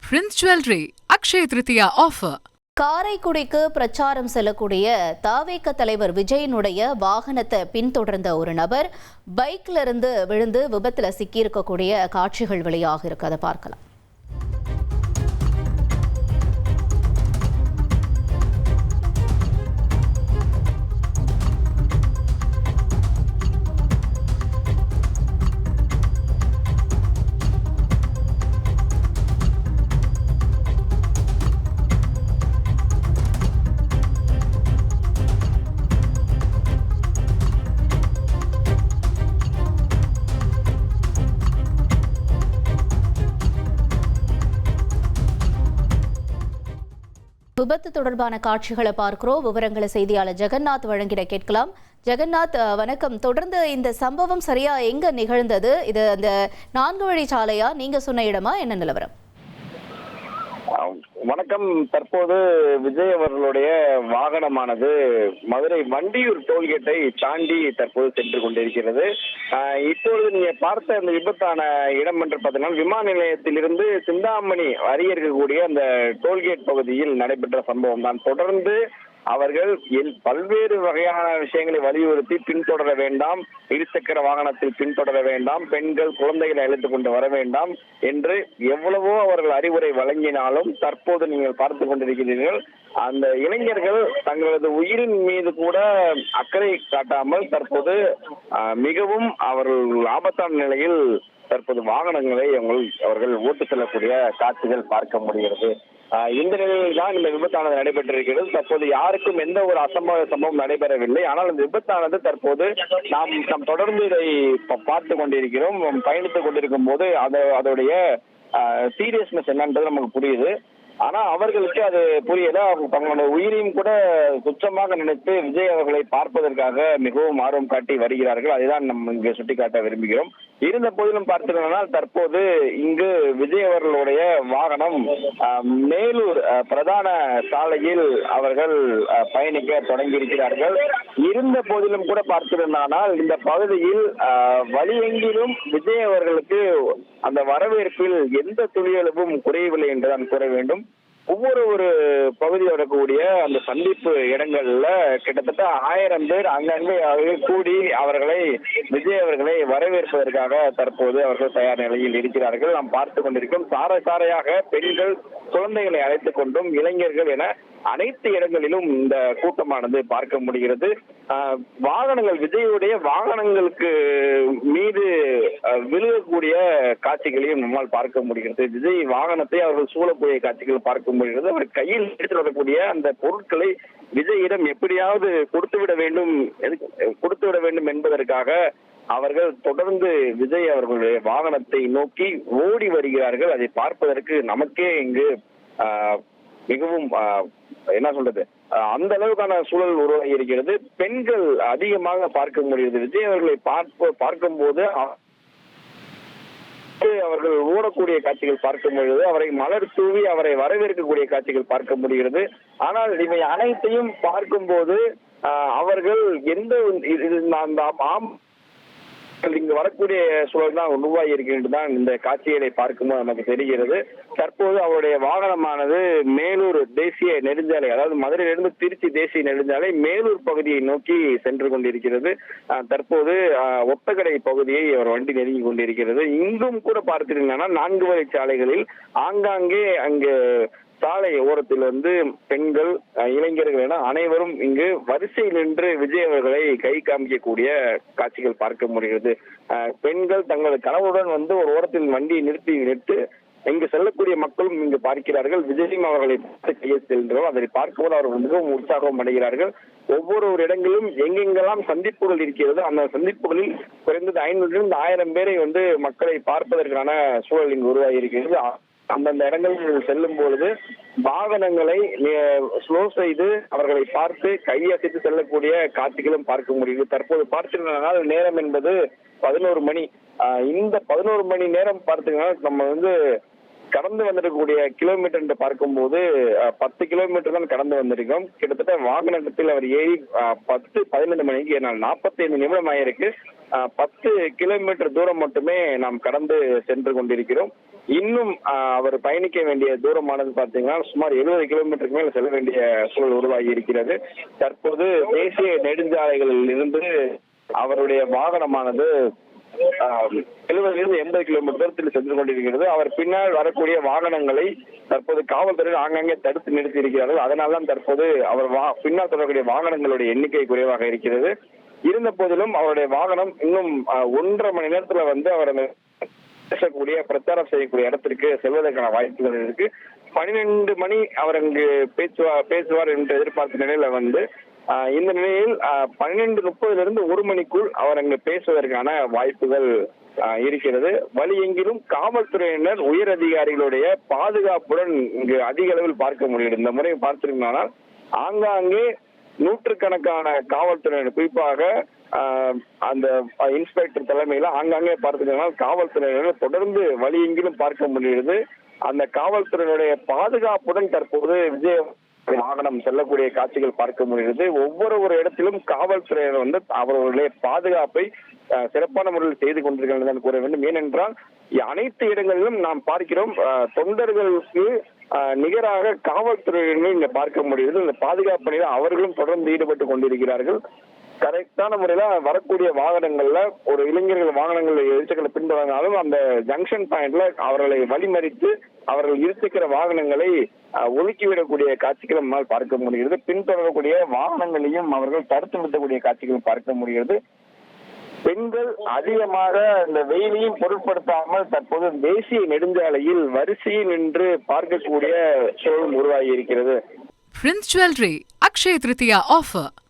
Prince Jewelry, Akshaya Tritiya offer. காரைக்குடிக்கு பிரச்சாரம் செல்லக்கூடிய தாவேக தலைவர் விஜயனுடைய வாகனத்தை பின்தொடர்ந்த ஒரு நபர் பைக்ல இருந்து விழுந்து விபத்துல சிக்கியிருக்கக்கூடிய காட்சிகள் வெளியாக இருக்கு. அதை பார்க்கலாம். விபத்து தொடர்பான காட்சிகளை பார்க்கிறோம். விவரங்களை செய்தியாளர் ஜெகநாத் வழங்கிட கேட்கலாம். ஜெகநாத், வணக்கம். தொடர்ந்து இந்த சம்பவம் சரியா எங்க நிகழ்ந்தது? இது அந்த 4 வழி சாலையா, நீங்க சொன்ன இடமா, என்ன நிலவரம்? வணக்கம். தற்போது விஜய் அவர்களுடைய வாகனமானது மதுரை வண்டியூர் டோல்கேட்டை தாண்டி தற்போது சென்று கொண்டிருக்கிறது. இப்பொழுது நீங்க பார்த்த அந்த விபத்தான இடம் என்று பார்த்தீங்கன்னா விமான நிலையத்திலிருந்து சிந்தாமணி அருகே இருக்கக்கூடிய அந்த டோல்கேட் பகுதியில் நடைபெற்ற சம்பவம் தான். தொடர்ந்து அவர்கள் பல்வேறு வகையான விஷயங்களை வலியுறுத்தி பின்தொடர வேண்டாம், இருசக்கர வாகனத்தில் பின்தொடர வேண்டாம், பெண்கள் குழந்தைகளை அழைத்துக் கொண்டு வர வேண்டாம் என்று எவ்வளவோ அவர்கள் அறிவுரை வழங்கினாலும் தற்போது நீங்கள் பார்த்து கொண்டிருக்கிறீர்கள் அந்த இளைஞர்கள் தங்களது உயிரின் மீது கூட அக்கறை காட்டாமல் தற்போது மிகவும் அவர்கள் ஆபத்தான நிலையில் தற்போது வாகனங்களை அவர்கள் ஓட்டு செல்லக்கூடிய காட்சிகள் பார்க்க முடிகிறது. இந்த நிலையில் தான் இந்த விபத்தானது நடைபெற்றிருக்கிறது. தற்போது யாருக்கும் எந்த ஒரு சம்பவம் நடைபெறவில்லை. ஆனால் இந்த விபத்தானது தற்போது நாம் தொடர்ந்து இதை பார்த்து கொண்டிருக்கிறோம். பயணித்துக் கொண்டிருக்கும் போது அதோடைய சீரியஸ்னஸ் என்னன்றது நமக்கு புரியுது. ஆனா அவர்களுக்கு அது புரியல. அவங்க தங்களோட உயிரையும் கூட துச்சமாக நினைத்து விஜய் அவர்களை பார்ப்பதற்காக மிகவும் ஆர்வம் காட்டி வருகிறார்கள். அதுதான் நம்ம இங்கு சுட்டிக்காட்ட விரும்புகிறோம். இருந்த போதிலும் பார்த்திருந்தால் தற்போது இங்கு விஜய் அவர்களுடைய வாகனம் மேலூர் பிரதான சாலையில் அவர்கள் பயணிக்க தொடங்கியிருக்கிறார்கள். இருந்த போதிலும் கூட பார்த்திருந்தால் இந்த பகுதியில் வழியெங்கிலும் விஜய் அவர்களுக்கு அந்த வரவேற்பில் எந்த துளியளவும் குறையவில்லை என்றுதான் கூற வேண்டும். ஒவ்வொரு பகுதியில் வரக்கூடிய அந்த சந்திப்பு இடங்கள்ல கிட்டத்தட்ட 1000 பேர் அங்கங்கே கூடி விஜய் அவர்களை வரவேற்பதற்காக தற்போது அவர்கள் தயார் நிலையில் இருக்கிறார்கள். நாம் பார்த்து கொண்டிருக்கிறோம். சாரையாக பெண்கள் குழந்தைகளை அழைத்துக் கொண்டும் இளைஞர்கள் என அனைத்து இடங்களிலும் இந்த கூட்டமானது பார்க்க முடிகிறது. வாகனங்கள் விஜயுடைய வாகனங்களுக்கு மீது விழுகக்கூடிய காட்சிகளையும் நம்மால் பார்க்க முடிகிறது. விஜய் வாகனத்தை அவர்கள் சூழக்கூடிய காட்சிகள் பார்க்க முடிகிறது. அவர் கையில் எடுத்து வரக்கூடிய அந்த பொருட்களை விஜயிடம் எப்படியாவது கொடுத்துவிட வேண்டும் என்பதற்காக அவர்கள் தொடர்ந்து விஜய் அவர்களுடைய வாகனத்தை நோக்கி ஓடி வருகிறார்கள். அதை பார்ப்பதற்கு நமக்கே இங்கு மிகவும் என்ன சொல்றது, அந்த அளவுக்கான சூழல் உருவாகி இருக்கிறது. பெண்கள் அதிகமாக பார்க்க முடிகிறது. விஜய் அவர்களை பார்க்கும் போது அவர்கள் ஓடக்கூடிய காட்சிகள் பார்க்க முடிகிறது. அவரை மலர் தூவி அவரை வரவேற்கக்கூடிய காட்சிகள் பார்க்க முடிகிறது. ஆனால் இவை அனைத்தையும் பார்க்கும் போது அவர்கள் இங்கு வரக்கூடிய சூழல் தான் உருவாகி இருக்கின்றதுதான் இந்த காட்சிகளை பார்க்கும்போது நமக்கு தெரிகிறது. தற்போது அவருடைய வாகனமானது மேலூர் தேசிய நெடுஞ்சாலை, அதாவது மதுரையிலிருந்து திருச்சி தேசிய நெடுஞ்சாலை மேலூர் பகுதியை நோக்கி சென்று கொண்டிருக்கிறது. தற்போது ஒத்தக்கடை பகுதியை அவர் வண்டி நெருங்கி கொண்டிருக்கிறது. இங்கும் கூட பார்த்திருந்தீங்கன்னா 4 வழி சாலைகளில் ஆங்காங்கே அங்கு சாலை ஓரத்தில் பெண்கள் இளைஞர்கள் என அனைவரும் இங்கு வரிசையில் நின்று விஜய் அவர்களை கை காமிக்கக்கூடிய காட்சிகள் பார்க்க முடிகிறது. பெண்கள் தங்களது கணவருடன் ஒரு ஓரத்தில் வண்டியை நிறுத்தி இங்கு செல்லக்கூடிய மக்களும் இங்கு பார்க்கிறார்கள். விஜயும் அவர்களை பார்த்து கையை செல்கிறோம். அதை பார்க்கும்போது அவர்கள் மிகவும் உற்சாகம் அடைகிறார்கள். ஒவ்வொரு இடங்களிலும் எங்கெங்கெல்லாம் சந்திப்புகள் இருக்கிறது அந்த சந்திப்புகளில் குறைந்தது 500 1000 பேரை மக்களை பார்ப்பதற்கான சூழல் இங்கு உருவாகி இருக்கிறது. அந்தந்த இடங்களில் செல்லும் பொழுது வாகனங்களை ஸ்லோ செய்து அவர்களை பார்த்து கையசைத்து செல்லக்கூடிய காட்சிகளும் பார்க்க முடியுது. தற்போது பார்த்திருந்தால் நேரம் என்பது 11 மணி. இந்த 11 மணி நேரம் பார்த்தீங்கன்னா நம்ம கடந்து வந்திருக்கக்கூடிய கிலோமீட்டர் என்று பார்க்கும்போது 10 கிலோமீட்டர் தான் கடந்து வந்திருக்கோம். கிட்டத்தட்ட வாகனத்தில் அவர் ஏறி 10-15 மணிக்கு 45 நிமிடம் ஆயிருக்கு. 10 கிலோமீட்டர் தூரம் மட்டுமே நாம் கடந்து சென்று கொண்டிருக்கிறோம். இன்னும் அவர் பயணிக்க வேண்டிய தூரமானது பார்த்தீங்கன்னா சுமார் 70 கிலோமீட்டருக்கு மேல் செல்ல வேண்டிய சூழல் உருவாகி இருக்கிறது. தற்போது தேசிய நெடுஞ்சாலைகளில் இருந்து அவருடைய வாகனமானது 70 80 கிலோமீட்டர் தூரத்தில் சென்று கொண்டிருக்கிறது. அவர் பின்னால் வரக்கூடிய வாகனங்களை தற்போது காவல்துறையில் ஆங்காங்கே தடுத்து நிறுத்தி இருக்கிறார்கள். அதனால்தான் தற்போது அவர் பின்னால் தொடரக்கூடிய வாகனங்களுடைய எண்ணிக்கை குறைவாக இருக்கிறது. இருந்த போதிலும் அவருடைய வாகனம் இன்னும் 1.5 மணி நேரத்துல வந்து அவர் பேசக்கூடிய பிரச்சாரம் செய்யக்கூடிய இடத்திற்கு செல்வதற்கான வாய்ப்புகள் இருக்கு. 12 மணி அவர் அங்கு பேசுவார் என்று எதிர்பார்த்த நிலையில வந்து இந்த நிலையில் 12:30 1 மணிக்குள் அவர் அங்கு பேசுவதற்கான வாய்ப்புகள் இருக்கிறது. வழி எங்கிலும் காவல்துறையினர் உயர் அதிகாரிகளுடைய பாதுகாப்புடன் இங்கு அதிக அளவில் பார்க்க முடியும். இந்த முறை பார்த்திருந்தால் ஆங்காங்கே நூற்றுக்கணக்கான காவல்துறையினர், குறிப்பாக அந்த இன்ஸ்பெக்டர் தலைமையில ஆங்காங்கே பார்த்துக்கலாம் காவல்துறையினர் தொடர்ந்து வழி எங்கிலும் பார்க்க முடியுது. அந்த காவல்துறையினுடைய பாதுகாப்புடன் தற்போது விஜய் வாகனம் செல்லக்கூடிய காட்சிகள் பார்க்க முடிகிறது. ஒவ்வொரு இடத்திலும் காவல்துறையினர் வந்து அவர்களுடைய பாதுகாப்பை சிறப்பான முறையில் செய்து கொண்டிருக்கிறார்கள் கூற வேண்டும். ஏனென்றால் அனைத்து இடங்களிலும் நாம் பார்க்கிறோம் தொண்டர்களுக்கு நிகராக காவல்துறையினரும் இங்க பார்க்க முடிகிறது. இந்த பாதுகாப்பு பணியில் அவர்களும் தொடர்ந்து ஈடுபட்டு கொண்டிருக்கிறார்கள். கரெக்டான முறையில வரக்கூடிய வாகனங்கள்ல ஒரு இளைஞர்கள் வாகனங்கள் இருசக்கர பின்தொடர்ந்தாலும் அந்த ஜங்ஷன் பாயிண்ட்ல அவர்களை வழிமறித்து அவர்கள் இருசக்கர வாகனங்களை ஒதுக்கிவிடக்கூடிய காட்சிகள் நம்மால் பார்க்க முடிகிறது. பின்தொடரக்கூடிய வாகனங்களையும் அவர்கள் தடுத்து நிறுத்தக்கூடிய காட்சிகள் பார்க்க முடிகிறது. பெண்கள் அதிகமாக இந்த வெயிலையும் பொருட்படுத்தாமல் தற்போது தேசிய நெடுஞ்சாலையில் வரிசையில் நின்று பார்க்கக்கூடிய சூழல் உருவாகி இருக்கிறது. Prince Jewelry Akshaya Tritiya offer.